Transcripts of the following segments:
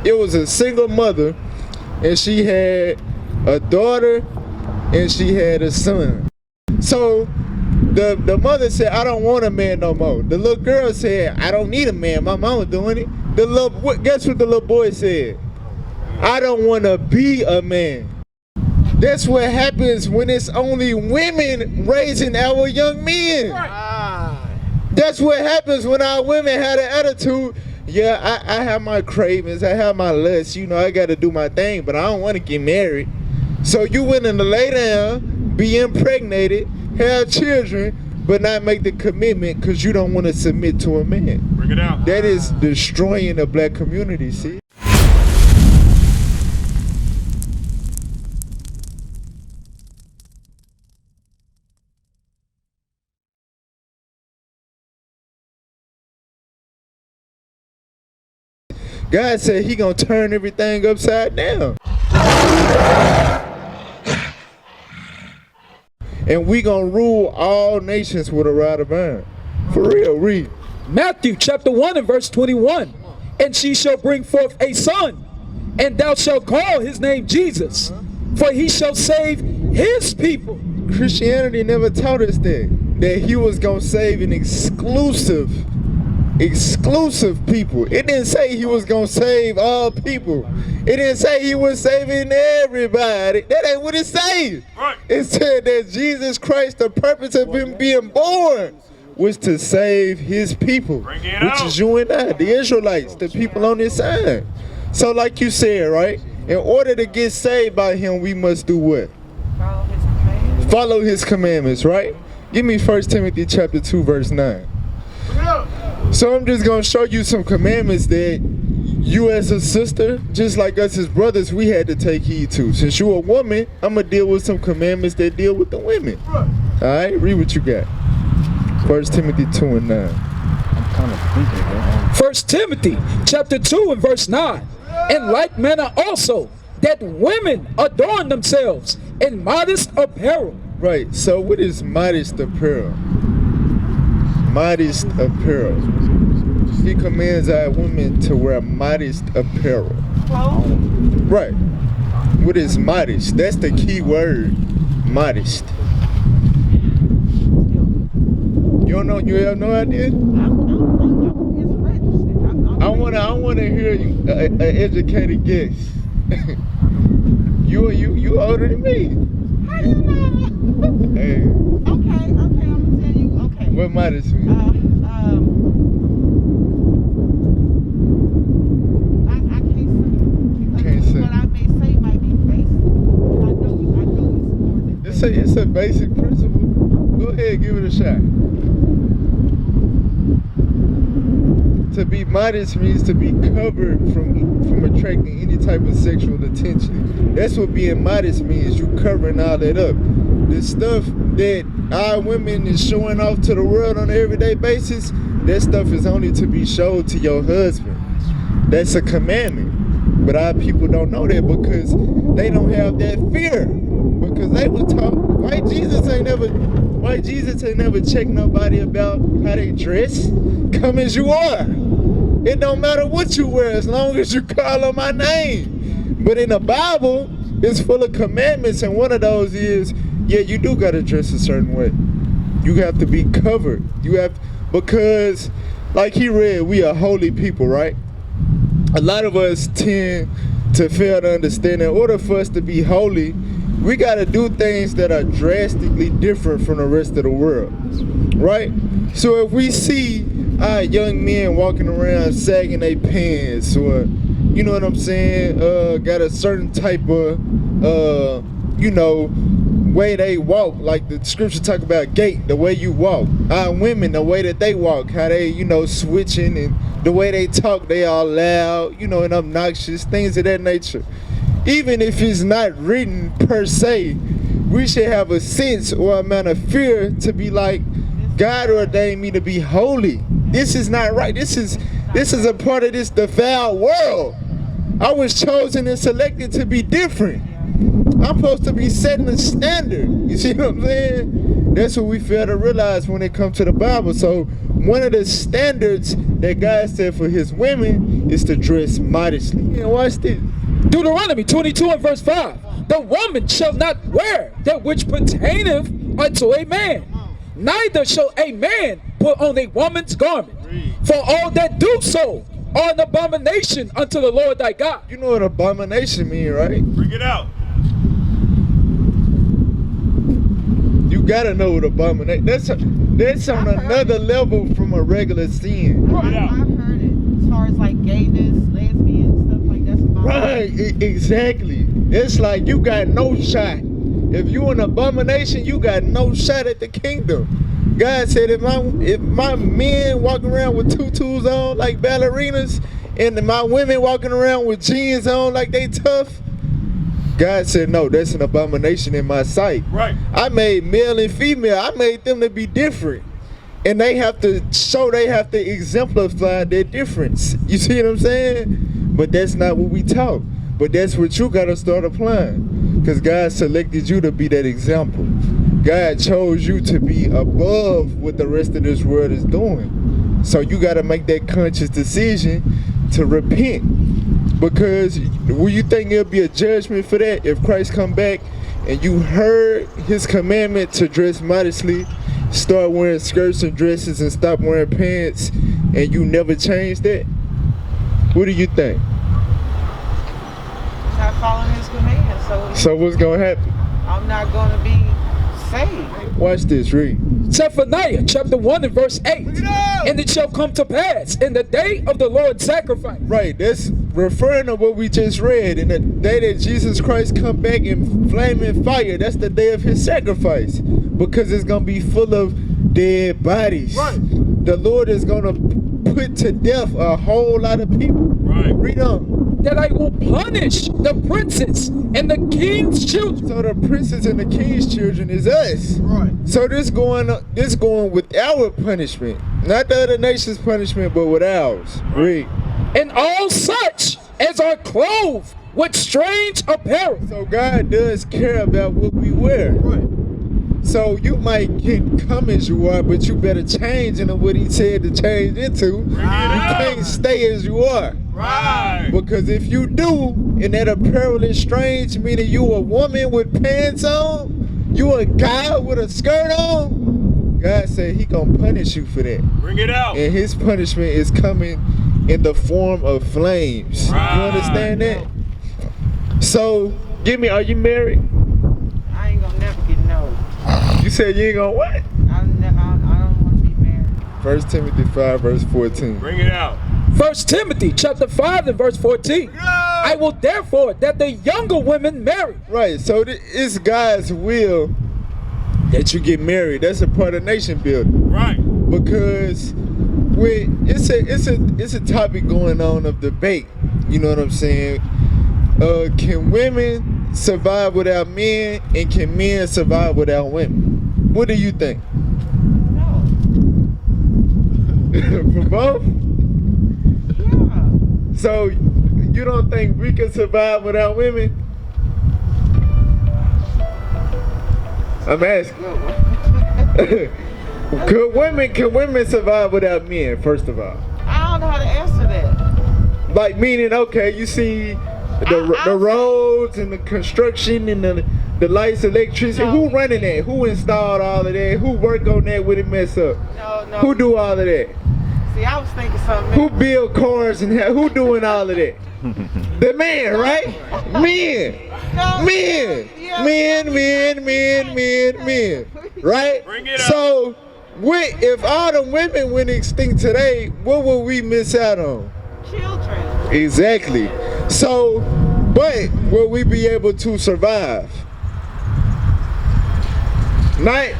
It was a single mother, and she had a daughter, and she had a son. So the mother said, I don't want a man no more. The little girl said, I don't need a man. My mama doing it. Guess what the little boy said? I don't want to be a man. That's what happens when it's only women raising our young men. That's what happens when our women had an attitude. Yeah, I have my cravings, I have my lusts, you know, I got to do my thing, but I don't want to get married. So you willing to lay down, be impregnated, have children, but not make the commitment because you don't want to submit to a man. Bring it out. That is destroying the black community, see? God said he gonna turn everything upside down. And we gonna rule all nations with a rod of iron. For real, read. Matthew chapter 1 and verse 21. And she shall bring forth a son, and thou shalt call his name Jesus, for he shall save his people. Christianity never taught us that he was gonna save an exclusive people. It didn't say he was gonna save all people. It didn't say he was saving everybody. That ain't what it said. Right. It said that Jesus Christ, the purpose of him being born was to save his people, which is you and I, the Israelites, the people on this side. So like you said, right, in order to get saved by him, we must do what? Follow his commandments, right? Give me 1 Timothy chapter 2 verse 9. So I'm just gonna show you some commandments that you as a sister, just like us as brothers, we had to take heed to. Since you're a woman, I'm gonna deal with some commandments that deal with the women. Alright, read what you got. 1 Timothy 2 and 9. I'm kind of thinking, man. 1 Timothy chapter 2 and verse 9. In like manner also, that women adorn themselves in modest apparel. Right, so what is modest apparel? Modest apparel. He commands our women to wear modest apparel. Right. What is modest? That's the key word. Modest. You don't know? You have no idea? I wanna hear you, an educated guess. You older than me. How you know? Hey. Okay, I'm gonna tell you. Okay. What modest mean? I can't say. What I may say might be basic. I know it's more than. It's a basic principle. Go ahead, give it a shot. To be modest means to be covered from attracting any type of sexual attention. That's what being modest means. You covering all that up. The stuff that our women is showing off to the world on an everyday basis, that stuff is only to be showed to your husband. That's a commandment. But our people don't know that because they don't have that fear. Because they were taught, why Jesus ain't never checked nobody about how they dress? Come as you are. It don't matter what you wear as long as you call on my name. But in the Bible, it's full of commandments, and one of those is, yeah, you do gotta dress a certain way. You have to be covered. Because like he read, we are holy people, right? A lot of us tend to fail to understand in order for us to be holy, we gotta do things that are drastically different from the rest of the world, right? So if we see our young men walking around sagging their pants, or you know what I'm saying, got a certain type of way they walk, like the scripture talk about gait, the way you walk. Our women, the way that they walk, how they, switching, and the way they talk, they all loud, and obnoxious, things of that nature. Even if it's not written per se, we should have a sense or amount of fear to be like, God ordained me to be holy. This is not right. This is a part of this defiled world. I was chosen and selected to be different. I'm supposed to be setting a standard. You see what I'm saying? That's what we fail to realize when it comes to the Bible. So one of the standards that God said for his women is to dress modestly. Yeah, watch this. Deuteronomy 22 and verse 5. The woman shall not wear that which pertaineth unto a man, neither shall a man put on a woman's garment. For all that do so are an abomination unto the Lord thy God. You know what abomination mean, right? Bring it out. You gotta know what abomination. That's on another level from a regular sin. Bring it out. I've heard it as far as like gayness, lesbian stuff like that's about Right, exactly. It's like you got no shot. If you an abomination, you got no shot at the kingdom. God said if my men walking around with tutus on like ballerinas, and my women walking around with jeans on like they tough, God said no, that's an abomination in my sight. Right. I made male and female. I made them to be different. And they have to exemplify their difference. You see what I'm saying? But that's not what we taught. But that's what you gotta start applying. Because God selected you to be that example. God chose you to be above what the rest of this world is doing. So you gotta make that conscious decision to repent. Because will you think there'll be a judgment for that if Christ come back and you heard his commandment to dress modestly, start wearing skirts and dresses and stop wearing pants, and you never changed that? What do you think? not following his commands. So what's gonna happen? I'm not gonna be saved. Watch this, read. Zephaniah chapter 1 and verse 8. And it shall come to pass in the day of the Lord's sacrifice. Right, that's referring to what we just read. In the day that Jesus Christ come back in flaming fire, that's the day of his sacrifice. Because it's gonna be full of dead bodies. Right. The Lord is gonna put to death a whole lot of people. Right. Read on. That I will punish the princes and the king's children. So the princes and the king's children is us. Right. So this going with our punishment. Not the other nation's punishment, but with ours. Read. And all such as are clothed with strange apparel. So God does care about what we wear. Right. So you might come as you are, but you better change into what he said to change into. You can't stay as you are. Right. Because if you do, and that apparel is strange, meaning you a woman with pants on, you a guy with a skirt on, God said he gonna punish you for that. Bring it out. And his punishment is coming in the form of flames. Right. You understand that? So, are you married? I ain't gonna never get no. You said you ain't gonna what? I don't want to be married. 1 Timothy 5 verse 14. Bring it out. 1 Timothy chapter 5 and verse 14. I will therefore that the younger women marry. Right, so it's God's will that you get married. That's a part of nation building. Right. Because it's a topic going on of debate. You know what I'm saying? Can women survive without men, and can men survive without women? What do you think? No. For both? Yeah. So you don't think we can survive without women? I'm asking. Can women survive without men, first of all? I don't know how to answer that. Like, meaning, okay, you see the roads and the construction and the lights, electricity. Who running that? Who installed all of that? Who work on that when it mess up? No. Who do all of that? See, I was thinking something. Who build cars and who doing all of that? The man, right? Men. No. Men. Yeah. Men. Right? Bring it up. So, if all the women went extinct today, what would we miss out on? Children. Exactly. So, but will we be able to survive? Not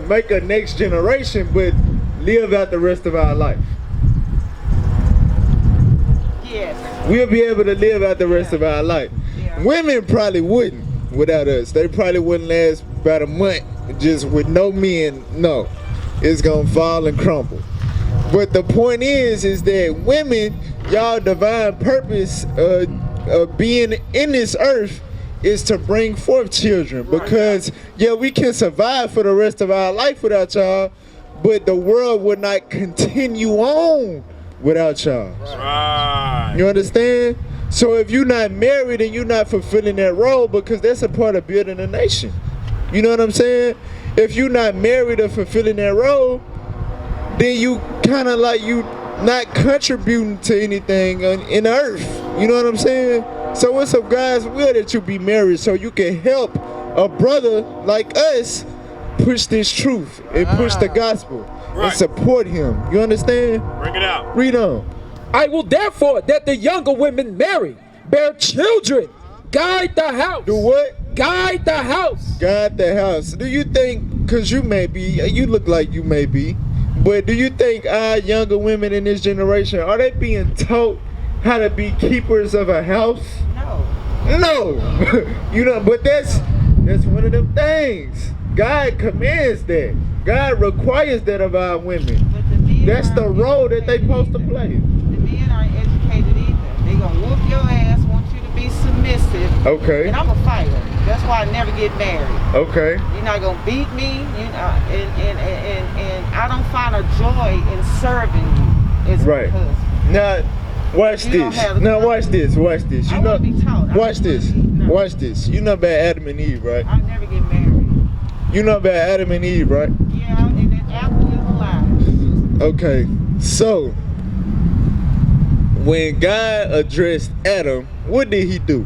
make a next generation, but live out the rest of our life. Yes. We'll be able to live out the rest of our life. Yeah. Women probably wouldn't without us. They probably wouldn't last about a month just with no men. No, it's gonna fall and crumble. But the point is that women, y'all divine purpose of being in this earth is to bring forth children. Because yeah, we can survive for the rest of our life without y'all, but the world would not continue on without y'all. Right. You understand? So if you're not married and you're not fulfilling that role, because that's a part of building a nation. You know what I'm saying? If you're not married or fulfilling that role, then you kind of like you not contributing to anything in earth. You know what I'm saying? So it's of God's will that you be married so you can help a brother like us push this truth and push the gospel and support him. You understand? Bring it out. Read on. I will therefore that the younger women marry, bear children, guide the house. Do what? Guide the house. Guide the house. Do you think, because you look like you may be, but do you think our younger women in this generation, are they being taught how to be keepers of a house? No. You know, but that's one of them things. God commands that. God requires that of our women. That's the role that they supposed to play. The men aren't educated either. They gonna whoop your ass, want you to be submissive. Okay. And I'm a fighter. That's why I never get married. Okay. You're not gonna beat me. You know, and I don't find a joy in serving you as Right. a husband. Now, watch You don't this. have Now the- watch this. Watch this. You I know. wanna be taught. I Watch don't this. wanna be- no. Watch this. You know about Adam and Eve, right? I never get married. You know about Adam and Eve, right? Yeah, and that apple is alive. Okay. So, when God addressed Adam, what did he do?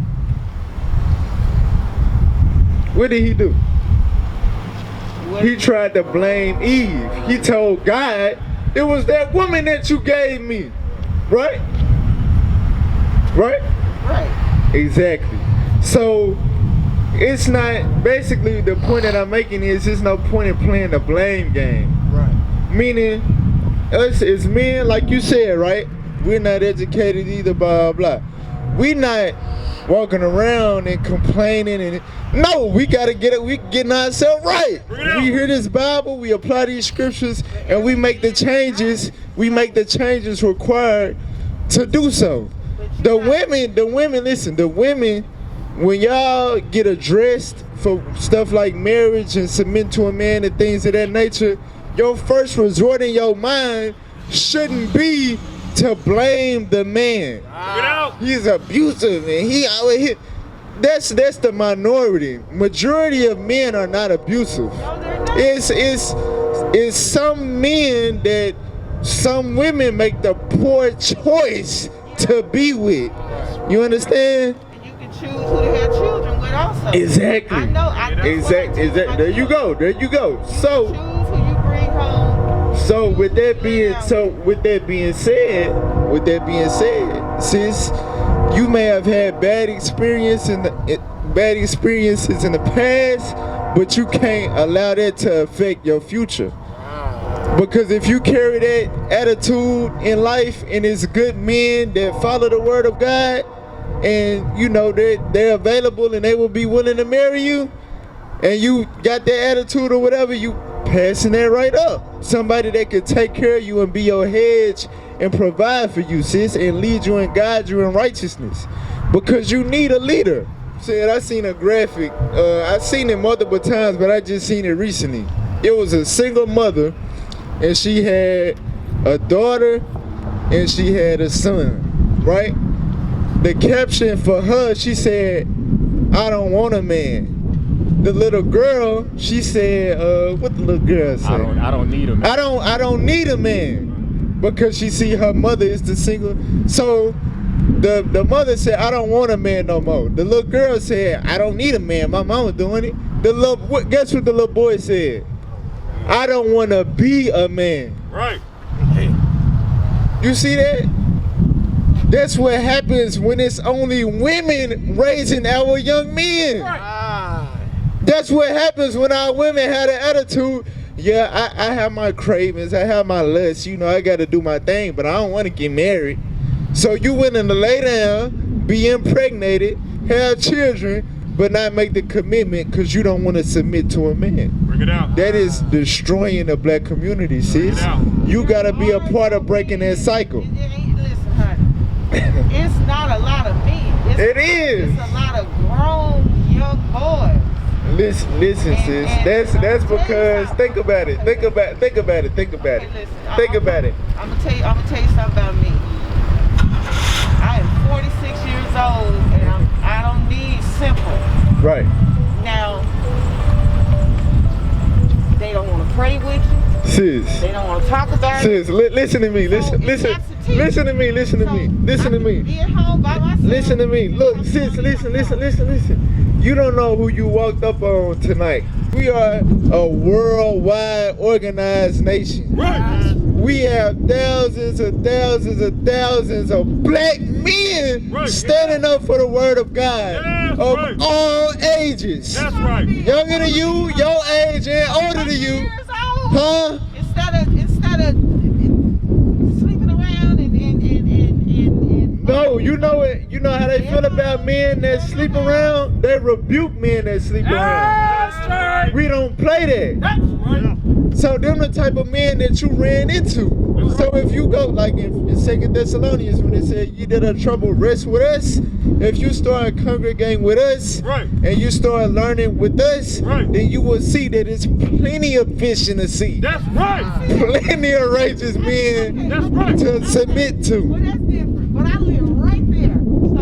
What did he do? He tried to blame Eve. He told God, it was that woman that you gave me. Right? Right? Right. Exactly. So, it's not, basically the point that I'm making is there's no point in playing the blame game. Right. Meaning, us as men, like you said, right? We're not educated either, blah, blah. We not walking around and complaining and no, we gotta get it, we getting ourselves right. We hear this Bible, we apply these scriptures, and we make the changes, required to do so. The women, listen, the women, when y'all get addressed for stuff like marriage and submit to a man and things of that nature, your first resort in your mind shouldn't be to blame the man. He's abusive and he out here. That's the minority. Majority of men are not abusive. No, they're not. It's some men that some women make the poor choice to be with. You understand? And you can choose who to have children with also. Exactly. I know. Exactly. There you go. There you go. So. Choose who you bring home. So with that being said, sis, you may have had bad experiences in the past, but you can't allow that to affect your future. Because if you carry that attitude in life and it's good men that follow the word of God, and you know they're available and they will be willing to marry you, and you got that attitude or whatever, you passing that right up. Somebody that could take care of you and be your hedge and provide for you, sis, and lead you and guide you in righteousness. Because you need a leader. Said I seen a graphic. I've seen it multiple times, but I just seen it recently. It was a single mother, and she had a daughter, and she had a son, right? The caption for her, she said, "I don't want a man." The little girl, she said, what the little girl said? I don't need a man. I don't need a man, because she see her mother is the single. So the mother said, "I don't want a man no more." The little girl said, "I don't need a man. My mama doing it." Guess what the little boy said? "I don't want to be a man." Right. You see that? That's what happens when it's only women raising our young men. That's what happens when our women had an attitude. Yeah, I have my cravings, I have my lusts, you know, I got to do my thing, but I don't want to get married. So you willing to lay down, be impregnated, have children, but not make the commitment because you don't want to submit to a man. Bring it out. That is destroying the black community, sis. You got to be a part of breaking that cycle. Listen, honey. It's not a lot of men. It is. It's a lot of grown young boys. Listen, sis. That's because think about it. Think about it. I'm gonna tell you something about me. I am 46 years old, and I don't need simple. Right. Now, they don't want to pray with you. Sis. They don't want to talk about it. Sis, listen to me. Listen to me. Listen to me. Be at home by myself. Listen to me. Look, sis, listen. You don't know who you walked up on tonight. We are a worldwide organized nation. Right. We have thousands of black men standing up for the word of God of all ages. That's right. Younger than you, your age, and older than you. Huh? Instead of sleeping around and No, you know it. You know how they feel about men that sleep around? They rebuke men that sleep around. That's right. We don't play that. That's right. So them the type of men that you ran into. So if you go like in 2 Thessalonians when it said you did a trouble rest with us, if you start congregating with us and you start learning with us, then you will see that it's plenty of fish in the sea. That's right. Plenty of righteous men to submit to. Well, that's different. But I live right there. So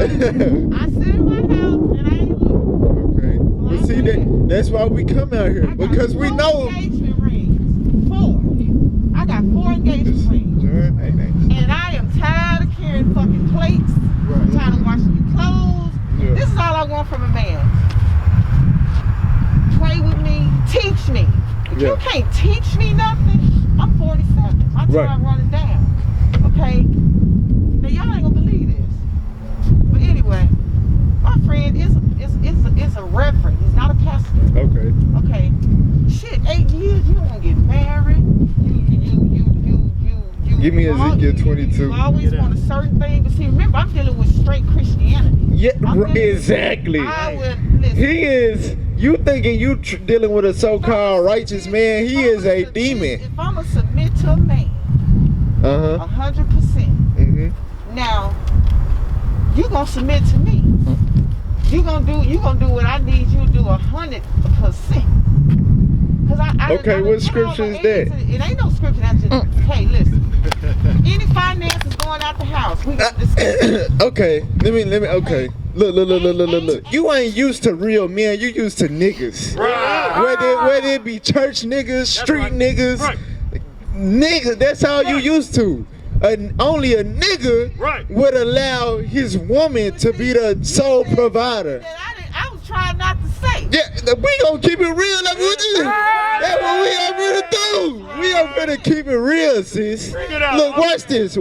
I sit in my house and I ain't look. Okay. But see that's why we come out here. Because we know engagement rings. 4. I got 4 engagement rings. And I am tired of carrying fucking plates. I'm tired of washing your clothes. Yeah. This is all I want from a man. Pray with me, teach me. If you can't teach me nothing, I'm 47. My time running down. Okay? Now y'all ain't gonna believe this. But anyway, my friend is a reverend. He's not a pastor. Okay. Okay. Shit, 8 years, you don't want to get married. Give me Ezekiel 22. You always want a certain thing, but see, remember, I'm dealing with straight Christianity. Yeah, exactly. He is. You thinking you dealing with a so-called righteous man? He is a demon. If I'm gonna submit to a man, 100%. Now, you gonna submit to me. You gonna do what I need you to do 100%. Okay, what scripture is that? It ain't no scripture that just, hey, listen. Any finances going out the house, we got this. Okay, let me, okay. Look. You ain't used to real men, you used to niggas. Whether it be church niggas, street niggas, niggas, that's all you used to. Only a nigga would allow his woman to be the sole provider. I was trying not to say. Yeah, we gonna keep it real. That's what we are gonna do. We are gonna keep it real, sis. Look, watch this.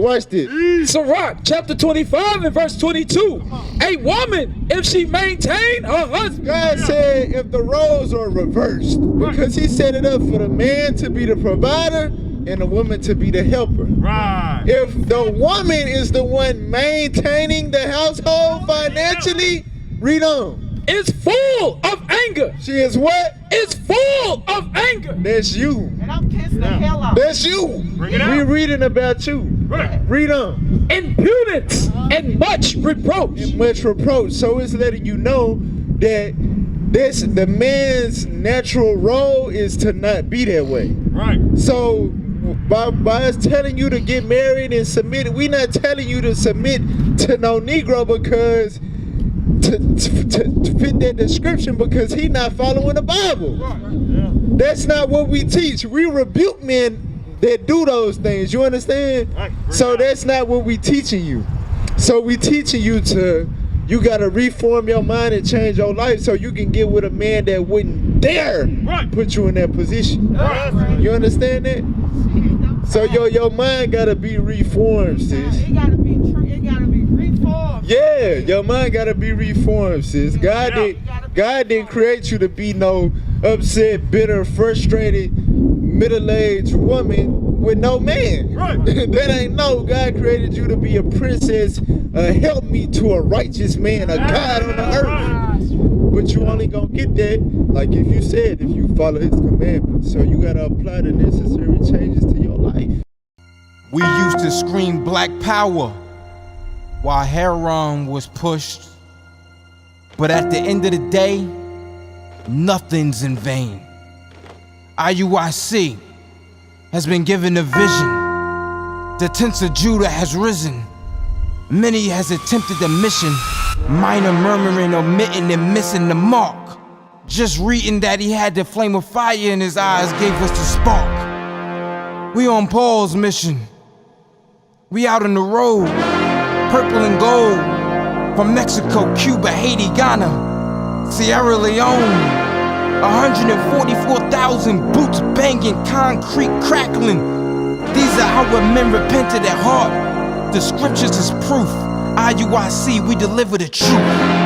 Sirach, chapter 25 and verse 22. A woman, if she maintain her husband. God said if the roles are reversed, because he set it up for the man to be the provider and the woman to be the helper. If the woman is the one maintaining the household financially, read on. Is full of anger. She is what? Is full of anger. That's you. And I'm pissed the hell off. That's you. We reading about you. Read on. Impudence and much reproach. So it's letting you know that the man's natural role is to not be that way. So by us telling you to get married and submit, we not telling you to submit to no Negro because to fit that description, because he not following the Bible. That's not what we teach. We rebuke men that do those things. You understand? So that's not what we teaching you. So we teaching you you gotta reform your mind and change your life so you can get with a man that wouldn't dare put you in that position. You understand that? So your mind gotta be reformed, sis. It gotta be reformed. Yeah, your mind gotta be reformed, sis. God didn't create you to be no upset, bitter, frustrated, middle-aged woman with no man. That ain't no. God created you to be a princess, a helpmeet to a righteous man, a God on the earth. But you only gonna get that, like if you said, if you follow his commandments. So you gotta apply the necessary changes to your life. We used to scream black power while heroin was pushed. But at the end of the day, nothing's in vain. IUIC has been given a vision. The tents of Judah has risen. Many has attempted the mission, minor murmuring, omitting, and missing the mark. Just reading that he had the flame of fire in his eyes gave us the spark. We on Paul's mission. We out on the road, purple and gold, from Mexico, Cuba, Haiti, Ghana, Sierra Leone. 144,000 boots banging, concrete crackling. These are our men repented at heart. The scriptures is proof. IUIC, we deliver the truth.